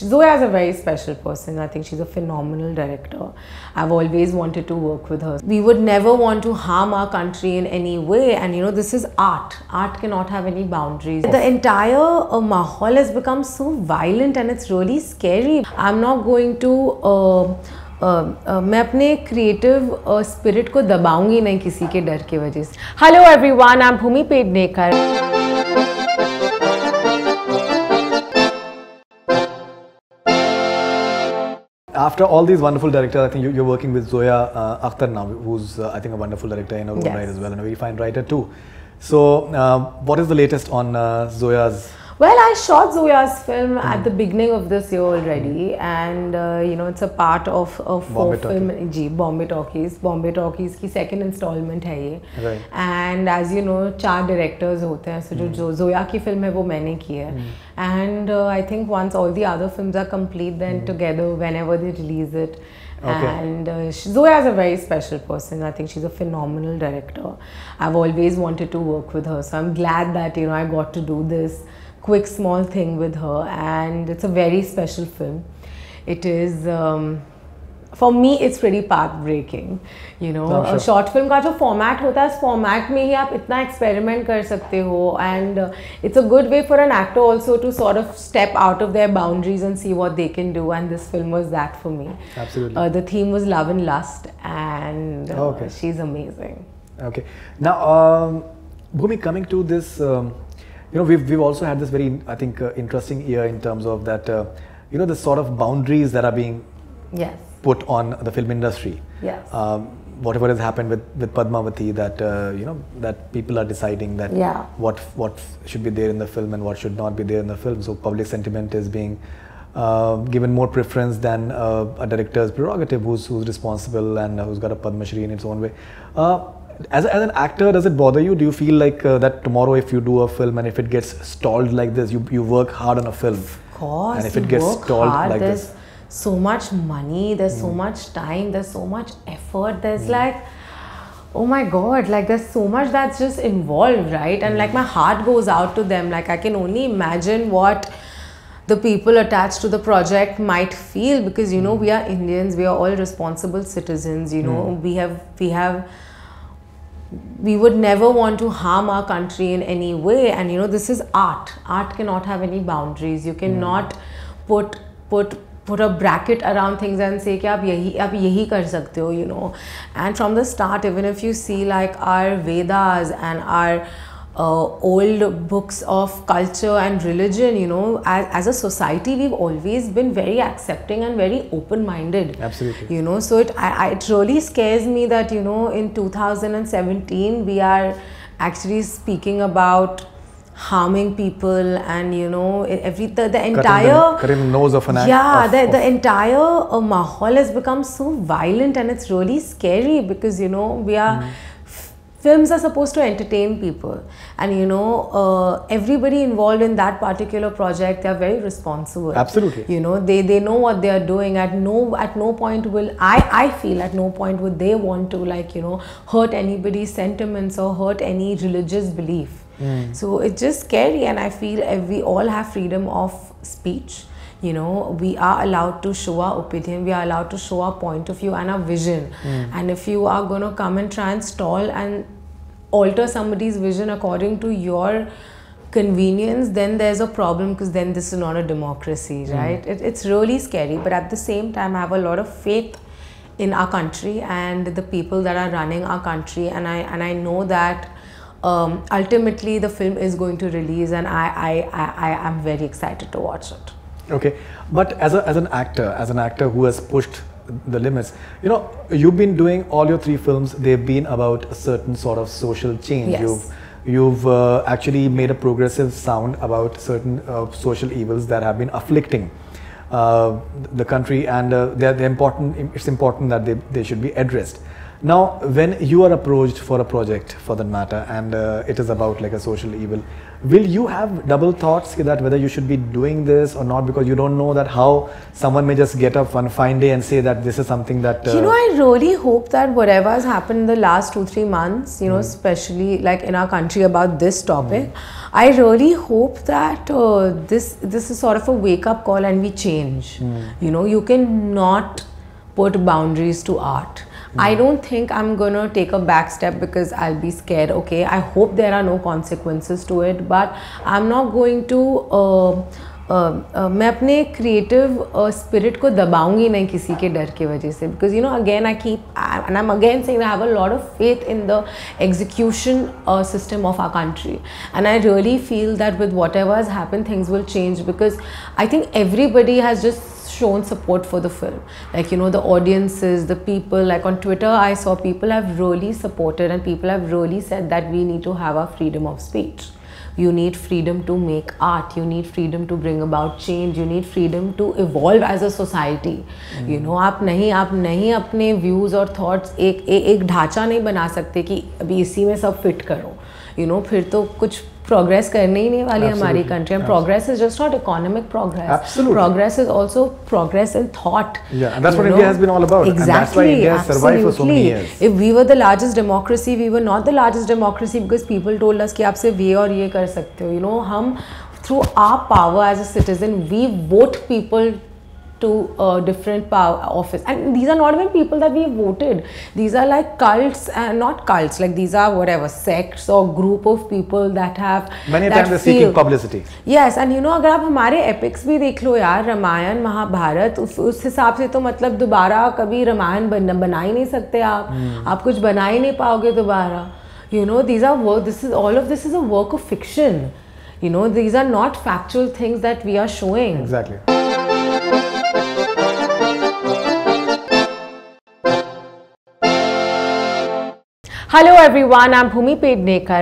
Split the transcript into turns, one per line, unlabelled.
Zoya is a very special person. I think she's a phenomenal director. I've always wanted to work with her. We would never want to harm our country in any way, and you know, this is art. Art cannot have any boundaries. The entire mahal has become so violent and it's really scary. I'm not going to मैं अपने creative spirit को दबाऊंगी नहीं किसी के डर की वजह से. Hello everyone, I'm Bhumi Pednekar.
After all these wonderful directors, I think you're working with Zoya Akhtar now, who's I think a wonderful director in her own right as well, and a very fine writer too. So, what is the latest on Zoya's?
Well, I shot Zoya's film at the beginning of this year already, and you know, it's a part of a four-film, Bombay Talkies. Bombay Talkies की second installment है ये.
Right.
And as you know, 4 directors होते हैं. So जो Zoya की film है वो मैंने की है. And I think once all the other films are complete, then together whenever they release it. Okay. And Zoya is a very special person. I think she's a phenomenal director. I've always wanted to work with her, so I'm glad that you know I got to do this quick small thing with her, and it's a very special film. It is for me it's pretty path breaking, you know.
Sure.
Short film का जो format होता है, उस format में ही आप इतना experiment कर सकते हो, and it's a good way for an actor also to sort of step out of their boundaries and see what they can do, and this film was that for me.
Absolutely.
The theme was love and lust, and she's amazing.
Okay. Now, Bhumi, coming to this, you know, we've also had this very, I think, interesting year in terms of that, you know, the sort of boundaries that are being put on the film industry.
Yes.
Whatever has happened with Padmavati, that you know, that people are deciding that what should be there in the film and what should not be there in the film. So public sentiment is being given more preference than a director's prerogative, who's responsible and who's got a Padma Shri in its own way. As an actor, does it bother you? Do you feel like that tomorrow if you do a film and if it gets stalled like this, you work hard on a film?
Of course,
and if it gets stalled like
there's
this,
so much money, there's so much time, there's so much effort, there's like, oh my god, like there's so much that's just involved, right? And like my heart goes out to them. Like I can only imagine what the people attached to the project might feel, because you know, we are Indians, we are all responsible citizens, you know. We would never want to harm our country in any way, and you know, this is art. Art cannot have any boundaries. You cannot put a bracket around things and say कि आप यही कर सकते हो, you know. And from the start, even if you see like our Vedas and our old books of culture and religion, you know, as a society we've always been very accepting and very open-minded.
Absolutely.
You know, so it really scares me that, you know, in 2017 we are actually speaking about harming people, and you know, the entire
cutting the nose of an
the entire mahal has become so violent, and it's really scary because you know, we are films are supposed to entertain people, and you know, everybody involved in that particular project, they are very responsible.
Absolutely.
You know, they know what they are doing. At no point will I feel at no point would they want to, like, you know, hurt anybody's sentiments or hurt any religious belief. So it's just scary, and I feel we all have freedom of speech. You know, we are allowed to show our opinion, we are allowed to show our point of view and our vision. And if you are going to come and try and stall and alter somebody's vision according to your convenience, then there's a problem, because then this is not a democracy, right? It's really scary, but at the same time, I have a lot of faith in our country and the people that are running our country, and I know that ultimately the film is going to release, and I am very excited to watch it.
Okay, but as an actor who has pushed the limits, you know, you've been doing all your 3 films. They've been about a certain sort of social change.
Yes.
You've actually made a progressive sound about certain social evils that have been afflicting the country, and they're important. It's important that they should be addressed. Now, when you are approached for a project, for that matter, and it is about like a social evil, will you have double thoughts that whether you should be doing this or not, because you don't know that how someone may just get up one fine day and say that this is something that...
You know, I really hope that whatever has happened in the last 2-3 months, you know, especially like in our country about this topic, I really hope that this is sort of a wake-up call and we change. You know, you cannot put boundaries to art. I don't think I'm gonna take a back step because I'll be scared. Okay, I hope there are no consequences to it, but I'm not going to मैं अपने creative spirit को दबाऊंगी नहीं किसी के डर की वजह से, because you know again I keep and I am again saying I have a lot of faith in the execution system of our country, and I really feel that with whatever has happened things will change, because I think everybody has just shown support for the film. Like, you know, the audiences, the people, like on Twitter I saw people have really supported and people have really said that we need to have our freedom of speech. You need freedom to make art, you need freedom to bring about change, you need freedom to evolve as a society. You know, आप नहीं अपने views और thoughts एक ढांचा नहीं बना सकते कि अभी इसी में सब fit करो. You know, फिर तो कुछ progress करने ही नहीं वाली हमारी country. And progress is just not economic progress. Absolutely. Progress is also progress in thought.
Yeah, and that's what India has been all about.
Exactly.
And that's why India has survived for so many years.
If we were the largest democracy, we were not the largest democracy because people told us कि आप सिर्फ ये और ये कर सकते हो. You know, हम through our power as a citizen, we vote people to different power office, and these are not even people that we voted. These are like cults, and not cults, like these are whatever sects or group of people that have
many times they're seeking publicity.
Yes, and you know, अगर आप हमारे epics भी देख लो यार, रामायण महाभारत, उस हिसाब से तो मतलब दोबारा कभी रामायण बना ही नहीं सकते आप कुछ बना ही नहीं पाओगे दोबारा. You know, these are work. All of this is a work of fiction. You know, these are not factual things that we are showing.
Exactly.
Hello everyone, I'm Bhumi Pednekar.